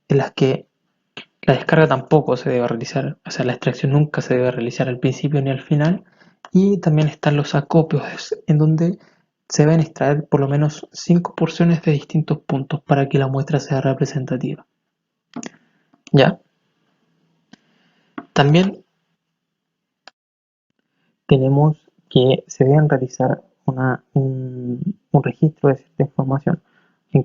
en las que la descarga tampoco se debe realizar, o sea, la extracción nunca se debe realizar al principio ni al final. Y también están los acopios, en donde se deben extraer por lo menos 5 porciones de distintos puntos para que la muestra sea representativa. ¿Ya? También tenemos que se deben realizar un registro de cierta información.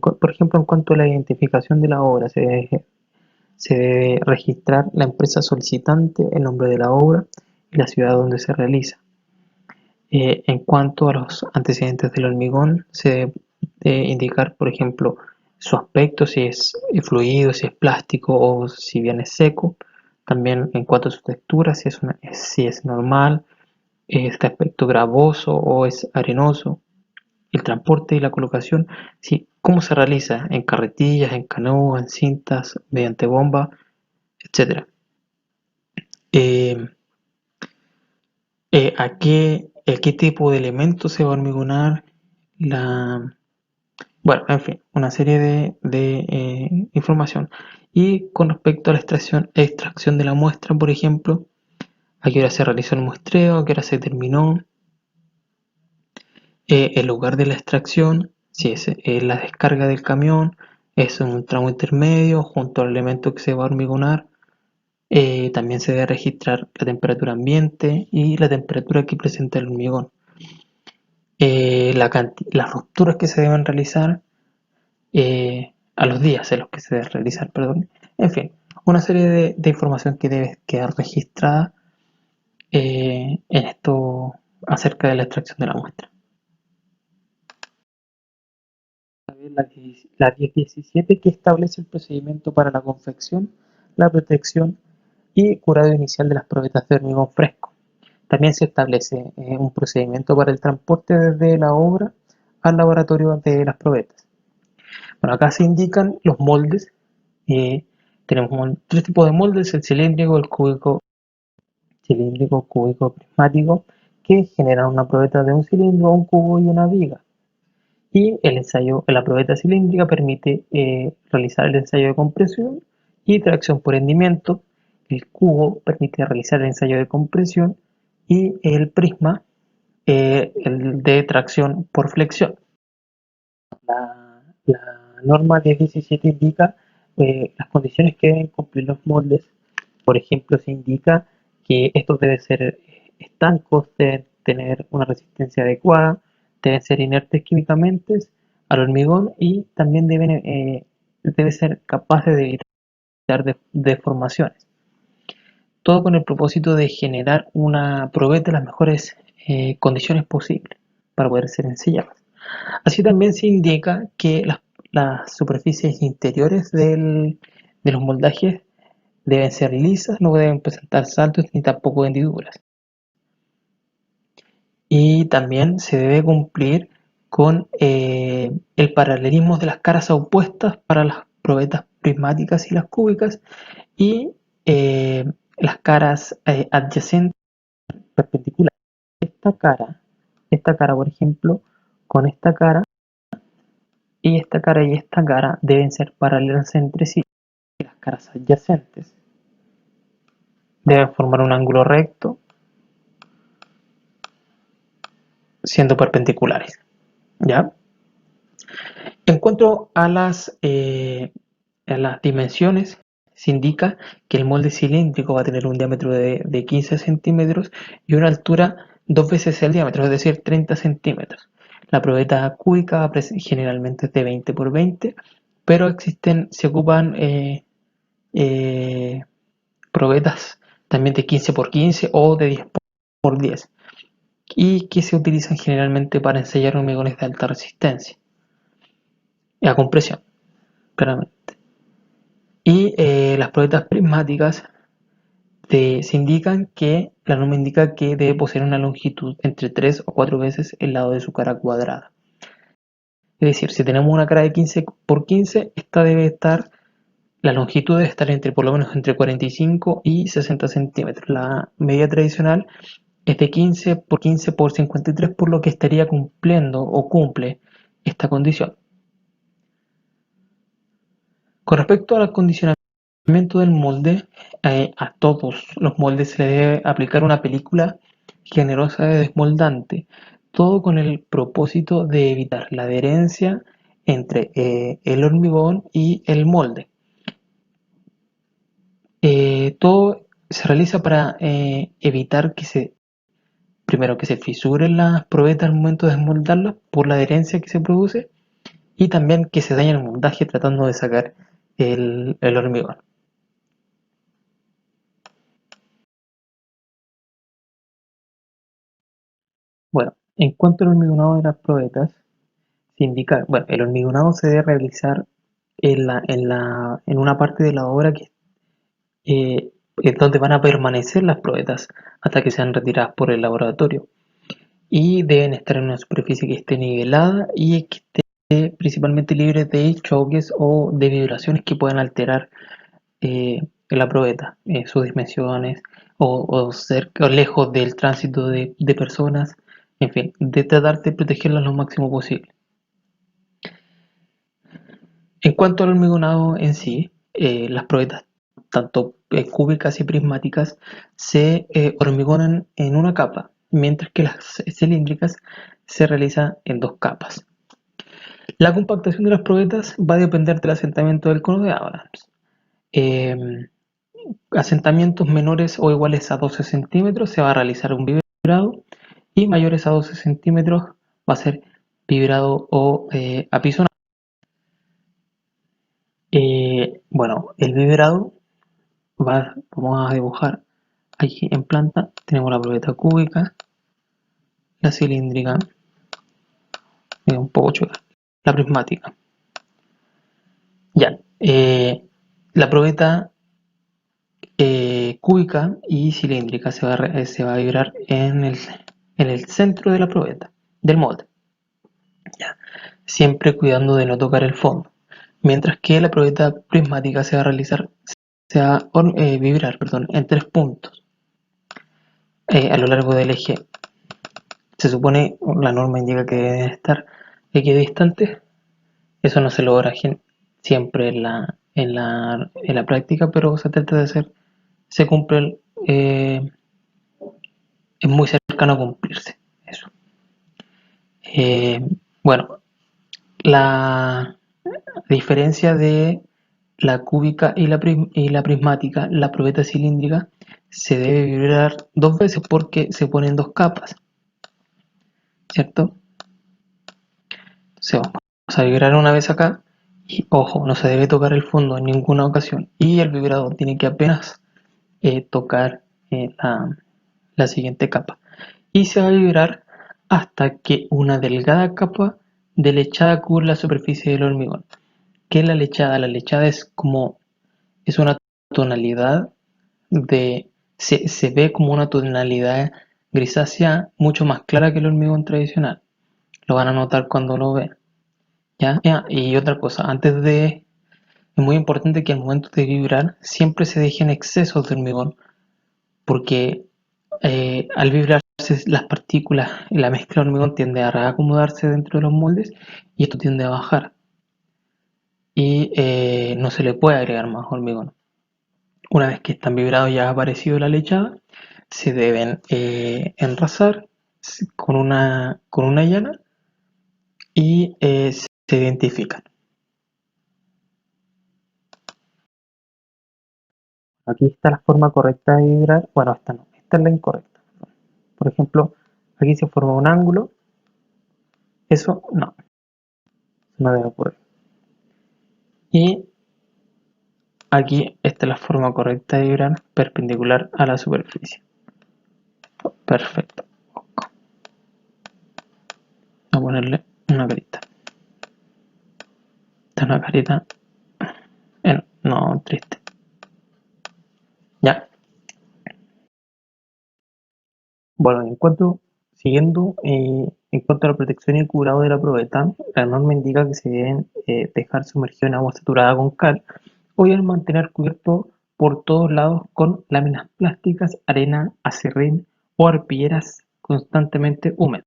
Por ejemplo, en cuanto a la identificación de la obra, se debe registrar la empresa solicitante, el nombre de la obra y la ciudad donde se realiza. En cuanto a los antecedentes del hormigón, se debe indicar, por ejemplo, su aspecto, si es fluido, si es plástico o si bien es seco. También en cuanto a su textura, si es normal, este aspecto gravoso o es arenoso. El transporte y la colocación, sí, cómo se realiza en carretillas, en canoas, en cintas, mediante bomba, etcétera. Eh, ¿Qué tipo de elementos se va a hormigonar? La, bueno, en fin, una serie de información. Y con respecto a la extracción de la muestra, por ejemplo, a qué hora se realizó el muestreo, a qué hora se terminó, el lugar de la extracción, si es la descarga del camión, es un tramo intermedio junto al elemento que se va a hormigonar. También se debe registrar la temperatura ambiente y la temperatura que presenta el hormigón. Las rupturas que se deben realizar, a los días en los que se debe realizar, perdón. En fin, una serie de información que debe quedar registrada en esto acerca de la extracción de la muestra. La 1017, que establece el procedimiento para la confección, la protección y curado inicial de las probetas de hormigón fresco. También se establece un procedimiento para el transporte desde la obra al laboratorio de las probetas. Bueno, acá se indican los moldes. Tenemos tres tipos de moldes: el cilíndrico, el cúbico, prismático, que generan una probeta de un cilindro, un cubo y una viga. Y el ensayo, la probeta cilíndrica permite realizar el ensayo de compresión y tracción por hendimiento. El cubo permite realizar el ensayo de compresión y el prisma, el de tracción por flexión. La norma 1017 indica las condiciones que deben cumplir los moldes. Por ejemplo, se indica que estos deben ser estancos, deben tener una resistencia adecuada, deben ser inertes químicamente al hormigón y también deben ser capaces de evitar deformaciones. Todo con el propósito de generar una probeta en las mejores condiciones posibles para poder ser ensilladas. Así también se indica que las superficies interiores de los moldajes deben ser lisas, no deben presentar saltos ni tampoco hendiduras. Y también se debe cumplir con el paralelismo de las caras opuestas para las probetas prismáticas y las cúbicas, y eh, las caras adyacentes perpendiculares. Esta cara, por ejemplo, con esta cara y esta cara deben ser paralelas entre sí. Las caras adyacentes deben formar un ángulo recto siendo perpendiculares. ¿Ya? En cuanto a las dimensiones, se indica que el molde cilíndrico va a tener un diámetro de 15 centímetros y una altura dos veces el diámetro, es decir, 30 centímetros. La probeta cúbica generalmente es de 20 por 20, pero se ocupan eh, probetas también de 15 por 15 o de 10 por 10, y que se utilizan generalmente para ensellar hormigones de alta resistencia a compresión, claramente. Y las probetas prismáticas se indican que la norma indica que debe poseer una longitud entre 3 o 4 veces el lado de su cara cuadrada. Es decir, si tenemos una cara de 15 por 15, la longitud debe estar por lo menos entre 45 y 60 centímetros. La medida tradicional es de 15 por 15 por 53, por lo que estaría cumpliendo o cumple esta condición. Con respecto al acondicionamiento, Del molde, a todos los moldes se le debe aplicar una película generosa de desmoldante, todo con el propósito de evitar la adherencia entre el hormigón y el molde. Todo se realiza para evitar primero que se fisuren las probetas al momento de desmoldarlas por la adherencia que se produce y también que se dañe el moldaje tratando de sacar el hormigón. Bueno, en cuanto al hormigonado de las probetas, se indica, bueno, el hormigonado se debe realizar en una parte de la obra que es donde van a permanecer las probetas hasta que sean retiradas por el laboratorio. Y deben estar en una superficie que esté nivelada y que esté principalmente libre de choques o de vibraciones que puedan alterar la probeta, sus dimensiones o cerca o lejos del tránsito de personas, en fin, de tratar de protegerlas lo máximo posible. En cuanto al hormigonado en sí, las probetas, tanto cúbicas y prismáticas, se hormigonan en una capa, mientras que las cilíndricas se realizan en dos capas. La compactación de las probetas va a depender del asentamiento del cono de Abrams. Eh, Asentamientos menores o iguales a 12 centímetros se va a realizar un vibrado y mayores a 12 centímetros va a ser vibrado o apisonado. Bueno, el vibrado vamos a dibujar aquí en planta. Tenemos la probeta cúbica, la cilíndrica, un poco chueca, la prismática. Ya, la probeta cúbica y cilíndrica se va a vibrar en el centro de la probeta, del molde, ya, siempre cuidando de no tocar el fondo. Mientras que la probeta prismática se va a vibrar, perdón, en tres puntos a lo largo del eje. Se supone, la norma indica que deben estar equidistantes. Eso no se logra siempre en la práctica, pero se trata de hacer, se cumple, es muy cercano a cumplirse. Eso. Eh, bueno, la diferencia de la cúbica y la prismática, la probeta cilíndrica, se debe vibrar dos veces porque se ponen dos capas, ¿cierto? Entonces vamos a vibrar una vez acá y ojo, no se debe tocar el fondo en ninguna ocasión y el vibrador tiene que apenas tocar la siguiente capa y se va a vibrar hasta que una delgada capa de lechada cubra la superficie del hormigón. ¿Qué es la lechada? La lechada es una tonalidad se ve como una tonalidad grisácea mucho más clara que el hormigón tradicional. Lo van a notar cuando lo ven. ¿Ya? Y otra cosa, es muy importante que al momento de vibrar siempre se dejen excesos de hormigón, porque al vibrarse las partículas y la mezcla de hormigón tiende a reacomodarse dentro de los moldes y esto tiende a bajar y no se le puede agregar más hormigón. Una vez que están vibrados y ha aparecido la lechada, se deben enrasar con una llana y se identifican. Aquí está la forma correcta de vibrar. Bueno, esta no, esta es la incorrecta. Por ejemplo, aquí se forma un ángulo. Eso no debe ocurrir. Y aquí esta es la forma correcta de vibrar perpendicular a la superficie. Perfecto. Voy a ponerle una carita. Esta es una carita. No, triste. Ya. Bueno, en cuanto a la protección y el curado de la probeta, la norma indica que se deben dejar sumergido en agua saturada con cal o bien mantener cubierto por todos lados con láminas plásticas, arena, acerrín o arpilleras constantemente húmedas.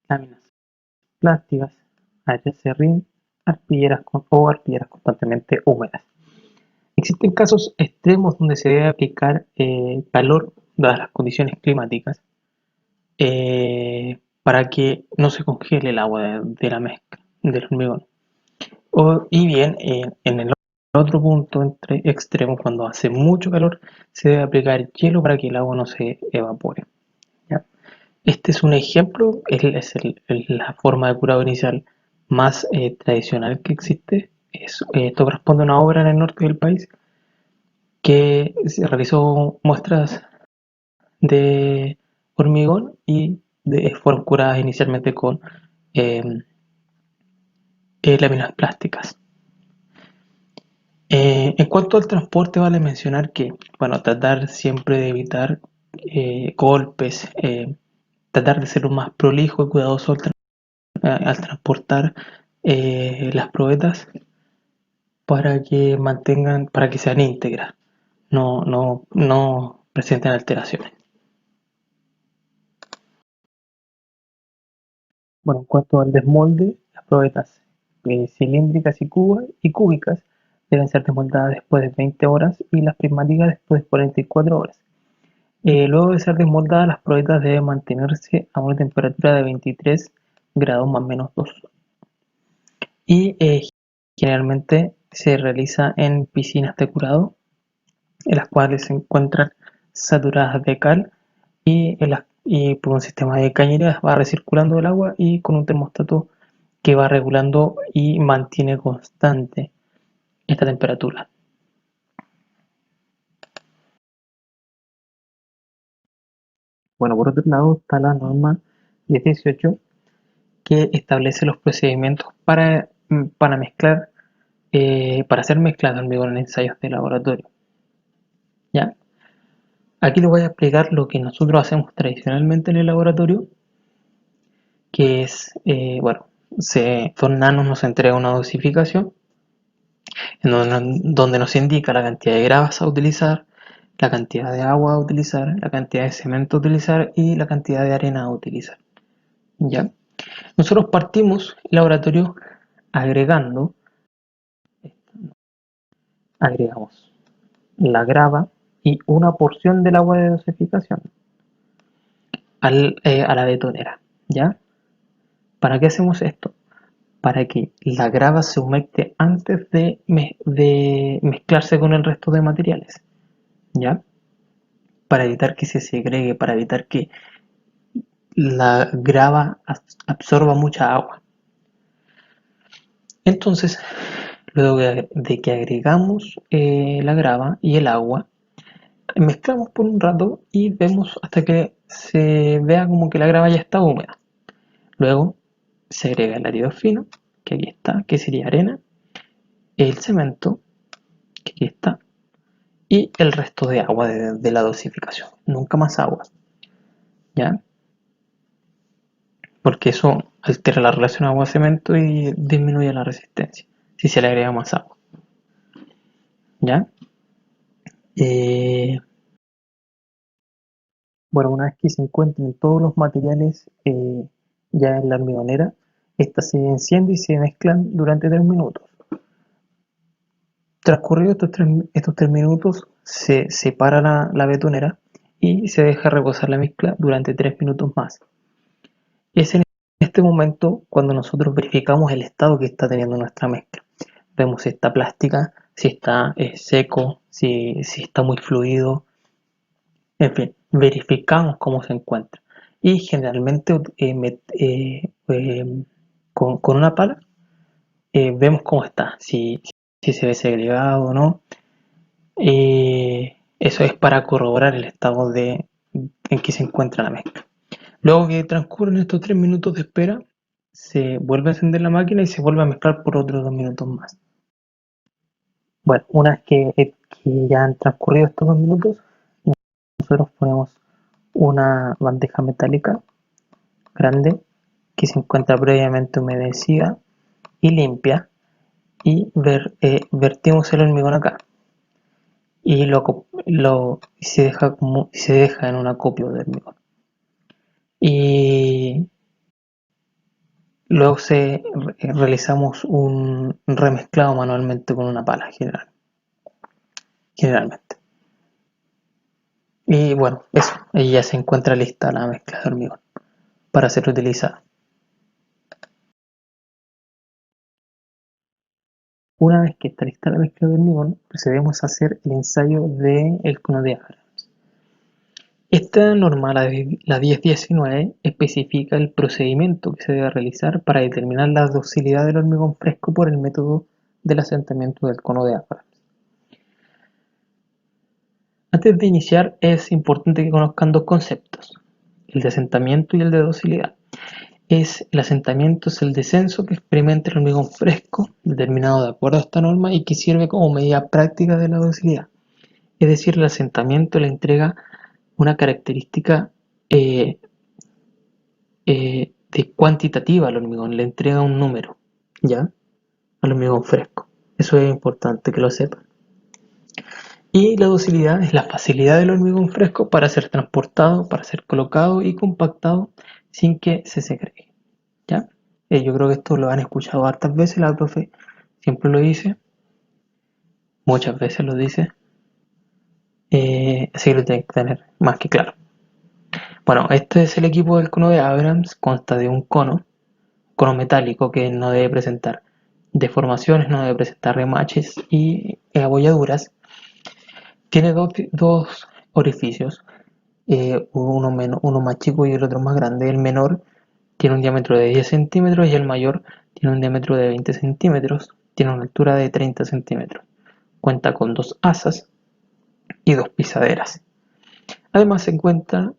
Láminas plásticas, arena, acerrín, o arpilleras constantemente húmedas. Existen casos extremos donde se debe aplicar calor, dadas las condiciones climáticas, para que no se congele el agua de la mezcla del hormigón. Y bien, en el otro punto extremo, cuando hace mucho calor, se debe aplicar hielo para que el agua no se evapore. ¿Ya? Este es un ejemplo, es la forma de curado inicial más tradicional que existe. Esto corresponde a una obra en el norte del país que se realizó muestras de hormigón y fueron curadas inicialmente con eh, láminas plásticas. En cuanto al transporte, vale mencionar que, bueno, tratar siempre de evitar golpes, tratar de ser lo más prolijo y cuidadoso al transportar las probetas para que sean íntegras, no presenten alteraciones. Bueno, en cuanto al desmolde, las probetas cilíndricas y cúbicas deben ser desmoldadas después de 20 horas y las prismáticas después de 44 horas. Luego de ser desmoldadas, las probetas deben mantenerse a una temperatura de 23 grados más o menos 2. Y generalmente se realiza en piscinas de curado, en las cuales se encuentran saturadas de cal y por un sistema de cañerías va recirculando el agua y con un termostato que va regulando y mantiene constante esta temperatura. Bueno, por otro lado está la norma 1018 que establece los procedimientos para mezclar, para hacer mezclas de hormigón en ensayos de laboratorio. ¿Ya? Aquí les voy a explicar lo que nosotros hacemos tradicionalmente en el laboratorio, que es, bueno, Don Nanos nos entrega una dosificación donde nos indica la cantidad de grasas a utilizar, la cantidad de agua a utilizar, la cantidad de cemento a utilizar y la cantidad de arena a utilizar. ¿Ya? Nosotros partimos el laboratorio agregando, agregamos la grava y una porción del agua de dosificación a la betonera. ¿Ya? ¿Para qué hacemos esto? Para que la grava se humecte antes de mezclarse con el resto de materiales. ¿Ya? Para evitar que se segregue, para evitar que la grava absorba mucha agua. Entonces, luego de que agregamos la grava y el agua, mezclamos por un rato y vemos hasta que se vea como que la grava ya está húmeda. Luego se agrega el árido fino, que aquí está, que sería arena, el cemento, que aquí está, y el resto de agua de la dosificación. Nunca más agua, ¿ya? Porque eso altera la relación agua-cemento y disminuye la resistencia si se le agrega más agua, ¿ya? Eh, bueno, una vez que se encuentren todos los materiales ya en la hormigonera, esta se enciende y se mezclan durante 3 minutos. Transcurridos estos 3 minutos, se separa la betonera y se deja reposar la mezcla durante 3 minutos más. Es en este momento cuando nosotros verificamos el estado que está teniendo nuestra mezcla. Vemos si está plástica, si está seco, si está muy fluido, en fin, verificamos cómo se encuentra. Y generalmente con una pala vemos cómo está, si se ve segregado o no. Eso es para corroborar el estado en que se encuentra la mezcla. Luego que transcurren estos 3 minutos de espera, se vuelve a encender la máquina y se vuelve a mezclar por otros 2 minutos más. Bueno, una vez que ya han transcurrido estos 2 minutos, nosotros ponemos una bandeja metálica grande que se encuentra previamente humedecida y limpia y vertimos el hormigón acá y se deja en un acopio de hormigón. Y luego realizamos un remezclado manualmente con una pala general. generalmente. Y bueno, eso, ahí ya se encuentra lista la mezcla de hormigón para ser utilizada. Una vez que está lista la mezcla de hormigón, procedemos a hacer el ensayo del cono de Abrams. Esta norma, la 1019, especifica el procedimiento que se debe realizar para determinar la docilidad del hormigón fresco por el método del asentamiento del cono de Abrams. Antes de iniciar, es importante que conozcan dos conceptos, el de asentamiento y el de docilidad. El asentamiento es el descenso que experimenta el hormigón fresco, determinado de acuerdo a esta norma y que sirve como medida práctica de la docilidad. Es decir, el asentamiento le entrega una característica de cuantitativa al hormigón, le entrega un número, ¿ya? Al hormigón fresco. Eso es importante que lo sepan. Y la docilidad es la facilidad del hormigón fresco para ser transportado, para ser colocado y compactado sin que se segregue, ¿ya? Yo creo que esto lo han escuchado hartas veces, la profe siempre lo dice, muchas veces lo dice, así que lo tienen que tener más que claro. Bueno, este es el equipo del cono de Abrams, consta de un cono metálico que no debe presentar deformaciones, no debe presentar remaches y abolladuras. Tiene dos orificios, uno más chico y el otro más grande. El menor tiene un diámetro de 10 centímetros y el mayor tiene un diámetro de 20 centímetros. Tiene una altura de 30 centímetros. Cuenta con dos asas y dos pisaderas. Además se cuenta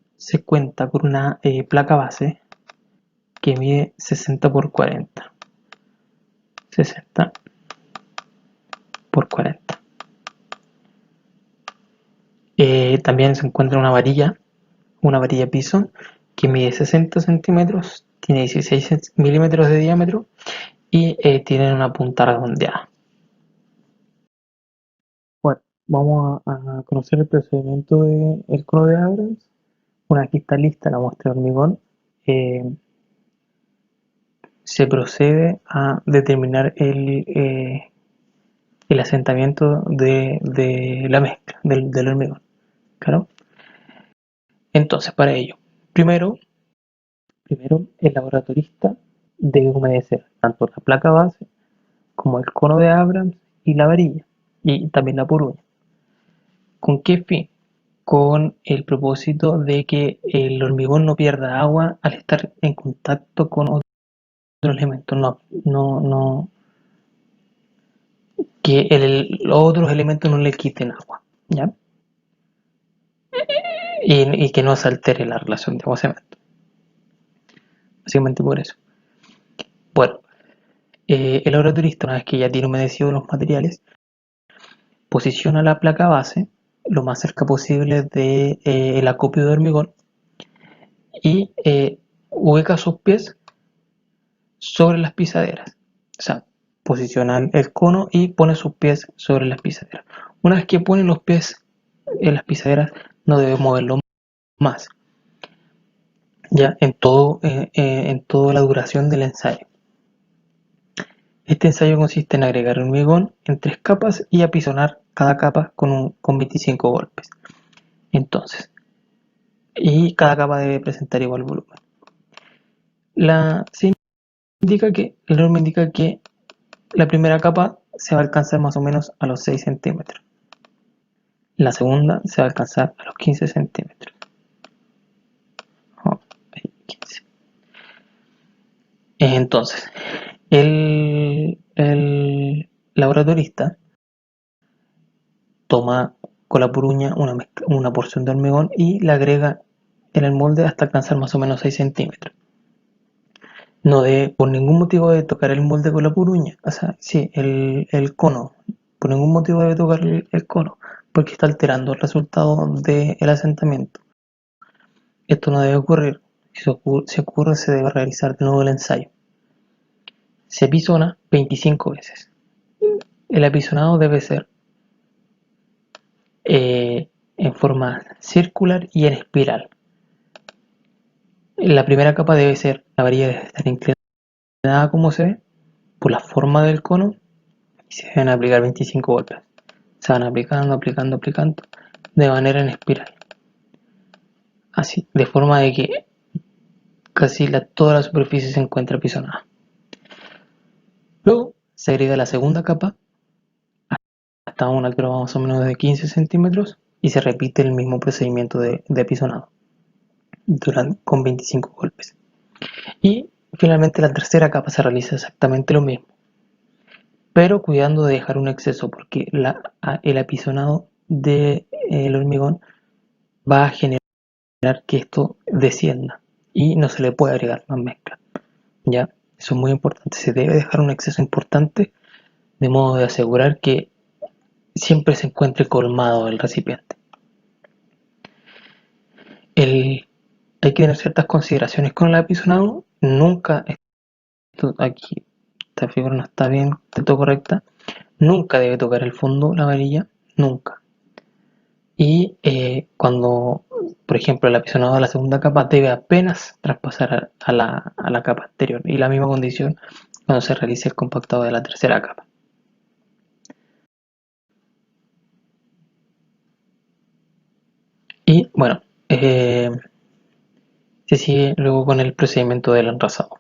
con una placa base que mide 60 por 40. 60 por 40. También se encuentra una varilla Python que mide 60 centímetros, tiene 16 milímetros de diámetro y tiene una punta redondeada. Bueno, vamos a conocer el procedimiento del cono de Abrams. Una vez que está lista la muestra de hormigón, se procede a determinar el asentamiento de la mezcla del hormigón. ¿Claro? Entonces, para ello, primero el laboratorista debe humedecer tanto la placa base como el cono de Abrams y la varilla, y también la puruña. ¿Con qué fin? Con el propósito de que el hormigón no pierda agua al estar en contacto con otros elementos, que los otros elementos no le quiten agua, ¿ya? Y que no se altere la relación de agua-cemento. Básicamente por eso. Bueno, el laboratorista, una vez que ya tiene humedecido los materiales, posiciona la placa base lo más cerca posible del acopio de hormigón y ubica sus pies sobre las pisaderas. O sea, posiciona el cono y pone sus pies sobre las pisaderas. Una vez que pone los pies en las pisaderas, no debe moverlo más. Ya en toda la duración del ensayo. Este ensayo consiste en agregar hormigón en 3 capas y apisonar cada capa con 25 golpes. Entonces, y cada capa debe presentar igual volumen. La norma indica que la primera capa se va a alcanzar más o menos a los 6 centímetros. La segunda se va a alcanzar a los 15 centímetros. Oh, 15. Entonces, el laboratorista toma con la puruña una porción de hormigón y la agrega en el molde hasta alcanzar más o menos 6 centímetros. No debe por ningún motivo de tocar el molde con la puruña, o sea, sí, el cono, por ningún motivo debe tocar el cono, porque está alterando el resultado del asentamiento. Esto no debe ocurrir. Si ocurre, se debe realizar de nuevo el ensayo. Se apisona 25 veces. El apisonado debe ser en forma circular y en espiral. La primera capa debe ser, la varilla debe estar inclinada como se ve, por la forma del cono, y se deben aplicar 25 golpes. Se van aplicando, aplicando, aplicando de manera en espiral. Así, de forma de que casi toda la superficie se encuentra apisonada. Luego se agrega la segunda capa hasta una altura más o menos de 15 centímetros y se repite el mismo procedimiento de apisonado con 25 golpes. Y finalmente la tercera capa se realiza exactamente lo mismo, pero cuidando de dejar un exceso porque el apisonado del hormigón va a generar que esto descienda y no se le puede agregar más mezcla. ¿Ya? Eso es muy importante, se debe dejar un exceso importante de modo de asegurar que siempre se encuentre colmado el recipiente. Hay que tener ciertas consideraciones con el apisonado. Nunca, aquí esta figura no está bien, está correcta. Nunca debe tocar el fondo la varilla, nunca. Y cuando, por ejemplo, el apisonado de la segunda capa debe apenas traspasar a la capa anterior. Y la misma condición cuando se realice el compactado de la tercera capa. Y bueno, se sigue luego con el procedimiento del enrasado.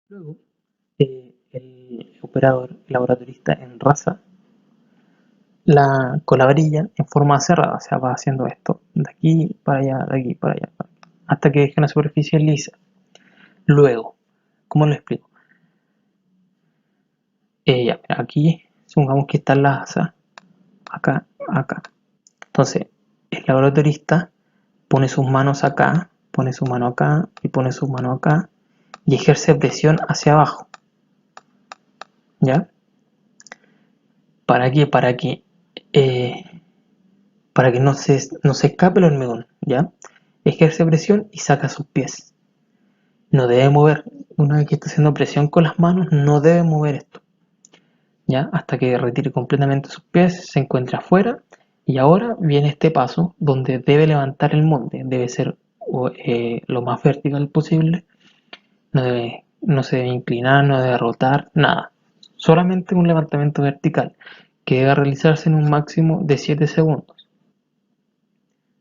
Luego, el operador, el laboratorista enrasa con la varilla en forma cerrada, o sea, va haciendo esto, de aquí para allá, de aquí para allá, hasta que deje una superficie lisa. Luego, ¿cómo lo explico? Ya, aquí, supongamos que está la asa, acá, acá. Entonces, el laboratorista pone sus manos acá, pone su mano acá y pone su mano acá y ejerce presión hacia abajo. ¿Ya? ¿Para qué? Para que no se escape el hormigón, ¿ya? Ejerce presión y saca sus pies. No debe mover, una vez que está haciendo presión con las manos, no debe mover esto, ¿ya? Hasta que retire completamente sus pies, se encuentra afuera y ahora viene este paso donde debe levantar el molde, debe ser lo más vertical posible, no se debe inclinar, no debe rotar, nada. Solamente un levantamiento vertical que debe realizarse en un máximo de 7 segundos.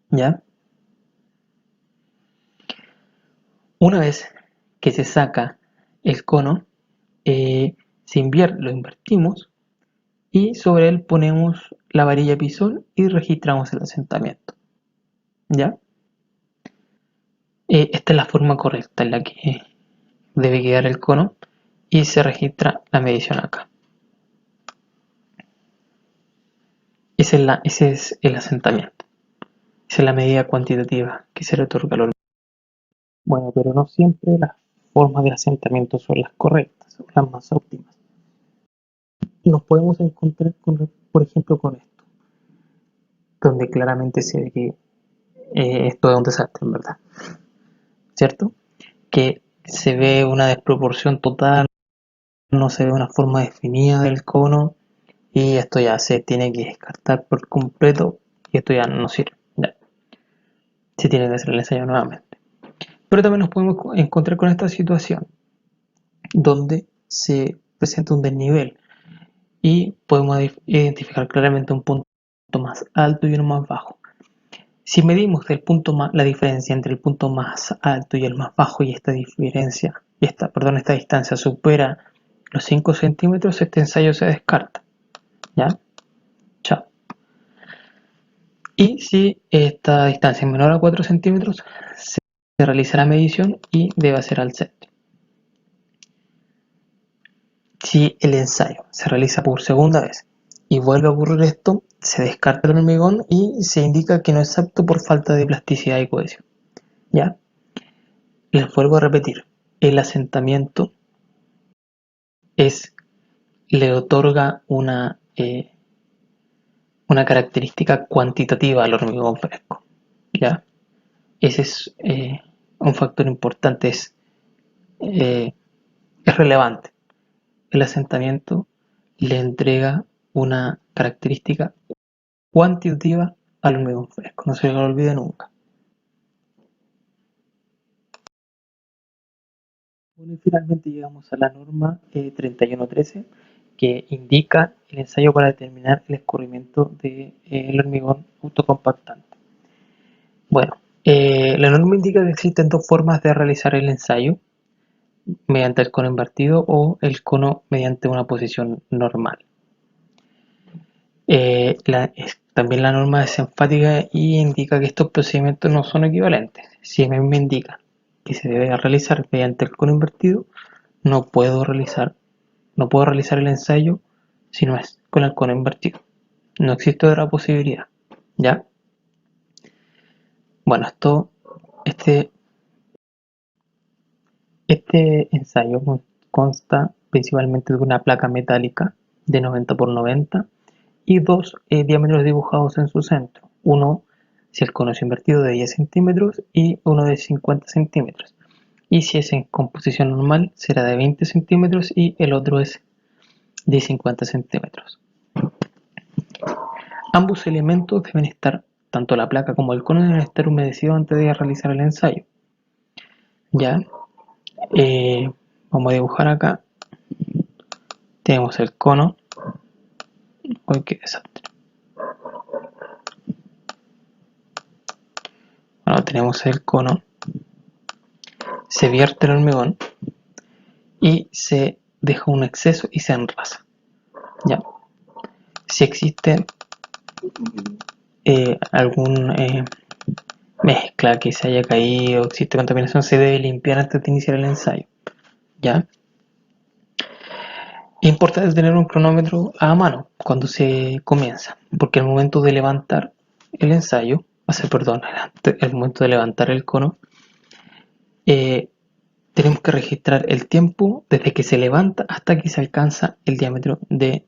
¿Ya? Una vez que se saca el cono, lo invertimos y sobre él ponemos la varilla pisón y registramos el asentamiento. ¿Ya? Esta es la forma correcta en la que debe quedar el cono y se registra la medición acá. Ese es el asentamiento. Esa es la medida cuantitativa que se le otorga al hormigón. Bueno, pero no siempre las formas de asentamiento son las correctas, son las más óptimas. Nos podemos encontrar, por ejemplo, con esto, donde claramente se ve que esto es un desastre, en verdad, ¿cierto? Que se ve una desproporción total, no se ve una forma definida del cono y esto ya se tiene que descartar por completo y esto ya no sirve. Ya. Se tiene que hacer el ensayo nuevamente. Pero también nos podemos encontrar con esta situación donde se presenta un desnivel y podemos identificar claramente un punto más alto y uno más bajo. Si medimos la diferencia entre el punto más alto y el más bajo y esta distancia supera los 5 centímetros, este ensayo se descarta. ¿Ya? Chao. Y si esta distancia es menor a 4 centímetros, se realiza la medición y debe ser al centro. Si el ensayo se realiza por segunda vez y vuelve a ocurrir esto, se descarta el hormigón y se indica que no es apto por falta de plasticidad y cohesión. ¿Ya? Les vuelvo a repetir, el asentamiento le otorga una característica cuantitativa al hormigón fresco. ¿Ya? Ese es un factor importante, es relevante. El asentamiento le entrega una característica cuantitativa al hormigón fresco, no se lo olvide nunca. Bueno, y finalmente llegamos a la norma 3113, que indica el ensayo para determinar el escurrimiento del hormigón autocompactante. Bueno, la norma indica que existen dos formas de realizar el ensayo, mediante el cono invertido o el cono mediante una posición normal. También la norma es enfática y indica que estos procedimientos no son equivalentes. Si a mí me indica que se debe realizar mediante el cono invertido, no puedo realizar el ensayo si no es con el cono invertido. No existe otra posibilidad. ¿Ya? Bueno, este ensayo consta principalmente de una placa metálica de 90 por 90 y dos diámetros dibujados en su centro. Uno, si el cono es invertido, de 10 centímetros y uno de 50 centímetros. Y si es en composición normal, será de 20 centímetros y el otro es de 50 centímetros. Ambos elementos deben estar, tanto la placa como el cono deben estar humedecidos antes de realizar el ensayo. Ya, vamos a dibujar acá. Tenemos el cono. Uy, qué desastre. Bueno, tenemos el cono. Se vierte el hormigón y se deja un exceso y se enrasa. Ya. Si existe algún mezcla que se haya caído, existe contaminación, se debe limpiar antes de iniciar el ensayo. ¿Ya? Es importante tener un cronómetro a mano cuando se comienza, porque al momento de levantar el ensayo, el momento de levantar el cono, tenemos que registrar el tiempo desde que se levanta hasta que se alcanza el diámetro de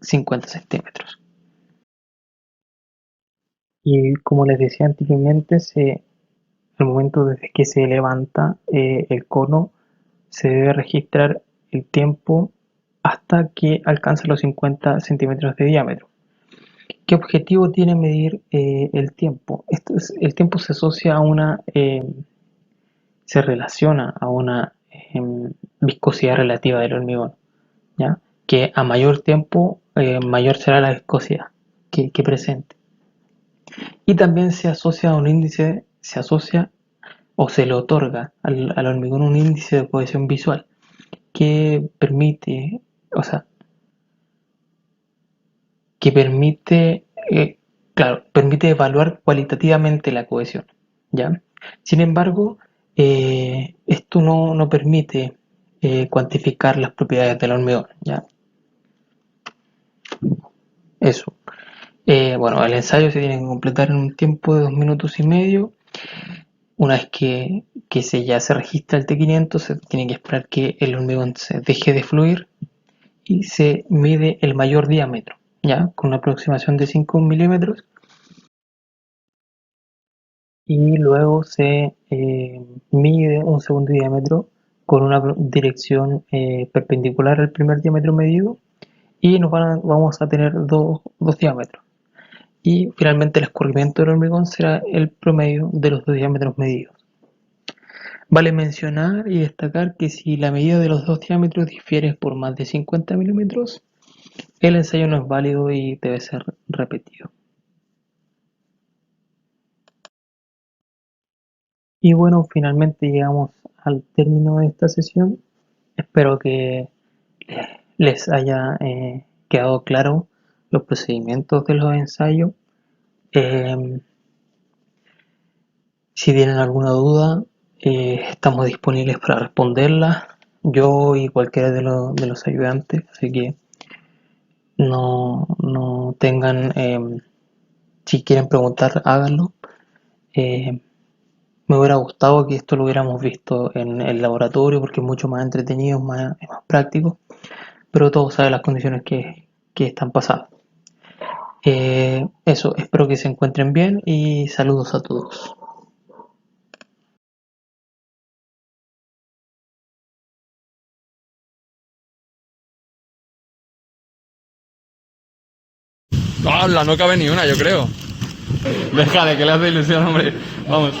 50 centímetros. Y como les decía anteriormente, al momento desde que se levanta el cono, se debe registrar el tiempo hasta que alcance los 50 centímetros de diámetro. ¿Qué objetivo tiene medir el tiempo? El tiempo se asocia se relaciona a una viscosidad relativa del hormigón, ¿ya? Que a mayor tiempo, mayor será la viscosidad que presente. Y también se asocia a un índice, o se le otorga al hormigón un índice de cohesión visual que permite, o sea, que permite, permite evaluar cualitativamente la cohesión, ¿ya? Sin embargo, esto no permite cuantificar las propiedades del hormigón, ¿ya? Eso. Bueno, el ensayo se tiene que completar en un tiempo de 2 minutos y medio. Una vez que ya se registra el T500, se tiene que esperar que el hormigón se deje de fluir y se mide el mayor diámetro, ¿ya? Con una aproximación de 5 milímetros. Y luego se mide un segundo diámetro con una dirección perpendicular al primer diámetro medido y vamos a tener dos diámetros. Y finalmente el escurrimiento del hormigón será el promedio de los dos diámetros medidos. Vale mencionar y destacar que si la medida de los dos diámetros difiere por más de 50 milímetros, el ensayo no es válido y debe ser repetido. Y bueno, finalmente llegamos al término de esta sesión. Espero que les haya quedado claro los procedimientos de los ensayos. Si tienen alguna duda, estamos disponibles para responderla, yo y cualquiera de los ayudantes, así que no tengan, si quieren preguntar, háganlo. Me hubiera gustado que esto lo hubiéramos visto en el laboratorio porque es mucho más entretenido, más práctico, pero todos saben las condiciones que están pasando. Eso, espero que se encuentren bien y saludos a todos. ¡Hala! No cabe ni una, yo creo. Déjale, que le hace ilusión, hombre. Vamos.